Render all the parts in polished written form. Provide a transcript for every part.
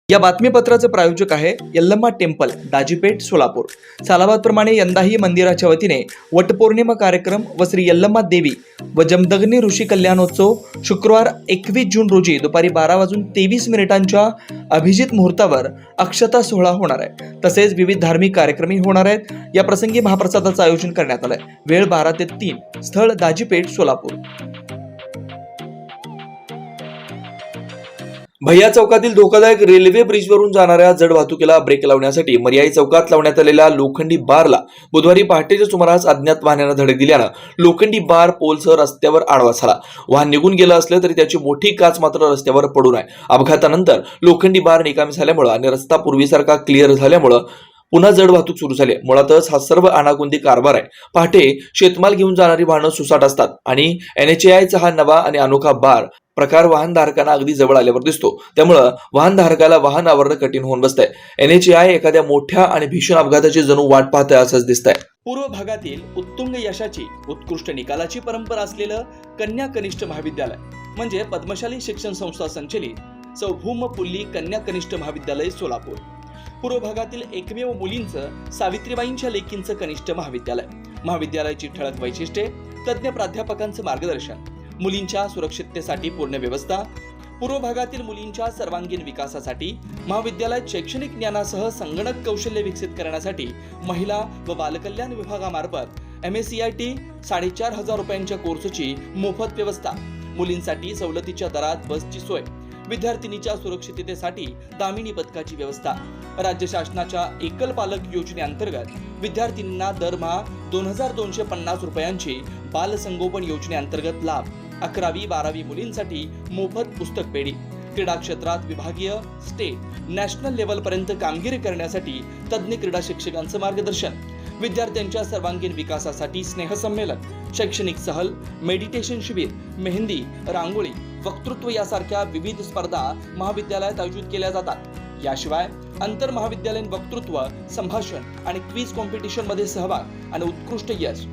या बातमीपत्राचे प्रायोजक आहे यल्लम्मा टेम्पल, दाजीपेठ, सोलापूर। सालाबादप्रमाणे यंदाही मंदिराच्या वतीने वटपौर्णिमा कार्यक्रम व श्री यल्लम्मा देवी व जमदग्नी ऋषी कल्याणोत्सव शुक्रवार 21 जून रोजी दुपारी 12:23 अभिजित मुहूर्तावर अक्षता सोहळा होणार आहे। तसेच विविध धार्मिक कार्यक्रमही होणार आहेत। या प्रसंगी महाप्रसादाचं आयोजन करण्यात आलंय। वेळ 12 ते 3, स्थळ दाजीपेठ, सोलापूर। भैया चौकातील धोकादायक रेल्वे ब्रिजवरून जाणाऱ्या जड वाहतुकीला ब्रेक लावण्यासाठी मर्याई चौकात लावण्यात आलेल्या लोखंडी बारला बुधवारी पहाटेच्या सुमारास अज्ञात वाहनानं धडक दिल्यानं लोखंडी बार पोलसह रस्त्यावर आडवा झाला। वाहन निघून गेलं असलं तरी त्याची मोठी काच मात्र रस्त्यावर पडून आहे। अपघातानंतर लोखंडी बार निकामी झाल्यामुळे आणि रस्ता पूर्वीसारखा क्लिअर झाल्यामुळे पुन्हा जड वाहतूक सुरू झाली। मुळातच हा सर्व अनागोंदी कारभार आहे। पहाटे शेतमाल घेऊन जाणारी वाहनं सुसाट असतात आणि NHAIचा हा नवा आणि अनोखा बार प्रकार वाहनधारकांना अगदी जवळ आल्यावर दिसतो। त्यामुळे वाहनधारकाला वाहन आवरणं कठीण होऊन बसतंय। NHAI एखाद्या मोठ्या आणि भीषण अपघाताची जणू वाट पाहत आहे असंच दिसतंय। पूर्व भागातील उत्तुंग यशाची उत्कृष्ट निकालाची परंपरा असलेलं कन्या कनिष्ठ महाविद्यालय म्हणजे पद्मशाली शिक्षण संस्था संचलित सौ भूमपुल्ली कन्या कनिष्ठ महाविद्यालय सोलापूर। पूर्व भागातील एकमेव मुलींचं सावित्रीबाईंच्या लेकींचं कनिष्ठ महाविद्यालय। महाविद्यालयाची ठळक वैशिष्ट्ये, तज्ञ प्राध्यापकांचं मार्गदर्शन, मुलींच्या सुरक्षिततेसाठी पूर्ण व्यवस्था, पूर्व भागातील मुलींच्या सर्वांगीण विकासासाठी महाविद्यालयात शैक्षणिक ज्ञानासह संगणक कौशल्य विकसित करण्यासाठी महिला व बालकल्याण विभागामार्फत MSCIT 4,500 रुपयांच्या कोर्सची मोफत व्यवस्था, मुलींसाठी सवलतीच्या दरात बसची सोय, विद्यार्थिनीच्या सुरक्षिततेसाठी दामिनी पथकाची व्यवस्था, राज्य शासनाच्या एकल पालक योजनेअंतर्गत विद्यार्थिनींना दरमहा 2,250 रुपयांची बालसंगोपन योजनेअंतर्गत लाभ, 11वी-12वी मुलींसाठी मोफत पुस्तक पेढी, क्रीडा क्षेत्रात विभागीय, स्टेट, नॅशनल लेव्हल पर्यंत कामगिरी करण्यासाठी तज्ञ क्रीडा शिक्षकांचं मार्गदर्शन, विद्यार्थ्यांच्या सर्वांगीण विकासासाठी स्नेहसंमेलन, शैक्षणिक सहल, मेडिटेशन शिबिर, मेहंदी, रांगोळी, वक्तृत्व यासारख्या विविध स्पर्धा महाविद्यालयात आयोजित केल्या जातात। याशिवाय आंतर महाविद्यालयीन वक्तृत्व, संभाषण आणि क्विज कॉम्पिटिशन मध्ये सहभाग आणि उत्कृष्ट यश,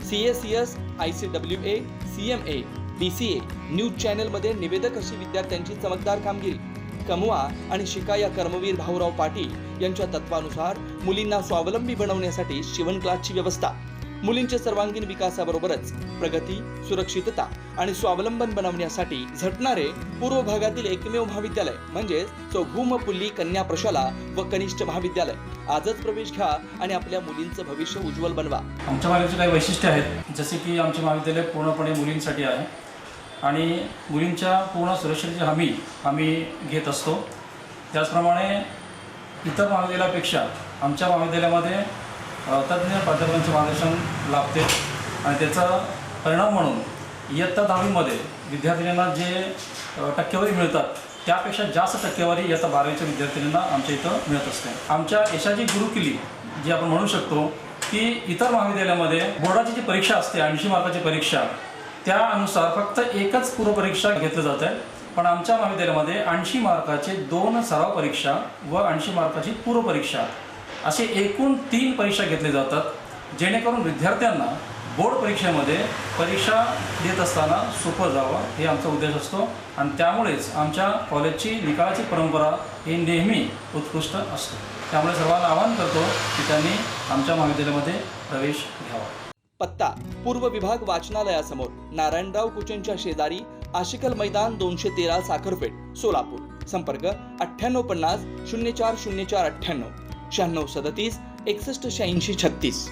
CACS, ICWA, CMA, DCA, news channel मध्ये निवेदक अशी विद्यार्थ्यांची चमकदार कामगिरी, कमवा आणि शिका या कर्मवीर भाऊराव पाटील यांच्या तत्वानुसार मुलींना स्वावलंबी बनवण्यासाठी शिवण क्लासची व्यवस्था, मुलींच्या सर्वांगीण विकासाबरोबरच प्रगती, सुरक्षितता आणि स्वावलंबन बनवण्यासाठी झटणारे पूर्व भागातील एकमेव महाविद्यालय म्हणजे सौ भूमपुल्ली कन्या प्रशाला व कनिष्ठ महाविद्यालय। आजच प्रवेश घ्या आणि आपल्या मुलींचं भविष्य उज्ज्वल बनवा। आमच्या महाविद्यालयाचे काही वैशिष्ट्य आहेत, जसे की आमचे महाविद्यालय पूर्णपणे मुलींसाठी आहे आणि मुलींच्या पूर्ण सुरक्षेची हमी आम्ही घेत असतो। त्याचप्रमाणे इतर महाविद्यालयापेक्षा आमच्या महाविद्यालयामध्ये तज्ञ प्राध्यापकांचे मार्गदर्शन लाभते आणि त्याचा परिणाम म्हणून इयत्ता 10वीमध्ये विद्यार्थिनींना जे टक्केवारी मिळतात त्यापेक्षा जास्त टक्केवारी इयत्ता 12वीच्या विद्यार्थिनींना आमच्या इथं मिळत असते। आमच्या यशाची गुरुकिल्ली जी आपण म्हणू शकतो की इतर महाविद्यालयामध्ये बोर्डाची जी परीक्षा असते 80 मार्काची परीक्षा, त्यानुसार फक्त एकच पूर्वपरीक्षा घेतली जाते, पण आमच्या महाविद्यालयामध्ये 80 मार्काचे 2 सराव परीक्षा व 80 मार्काची पूर्वपरीक्षा असे एकूण 3 परीक्षा घेतल्या जातात, जेणेकरून विद्यार्थ्यांना बोर्ड परीक्षेमध्ये परीक्षा देत असताना सोपं जावं हे आमचा उद्देश असतो आणि त्यामुळेच आमच्या कॉलेजची निकालाची परंपरा ही नेहमी उत्कृष्ट असते। त्यामुळे सर्वांना आवाहन करतो की त्यांनी आमच्या महाविद्यालयामध्ये प्रवेश घ्यावा। पत्ता: पूर्व विभाग वाचनालयासमोर, नारायणराव कुचनच्या शेजारी, आशिकल मैदान, 213 साखरपेठ, सोलापूर। संपर्क 9850 040498 9637 618636।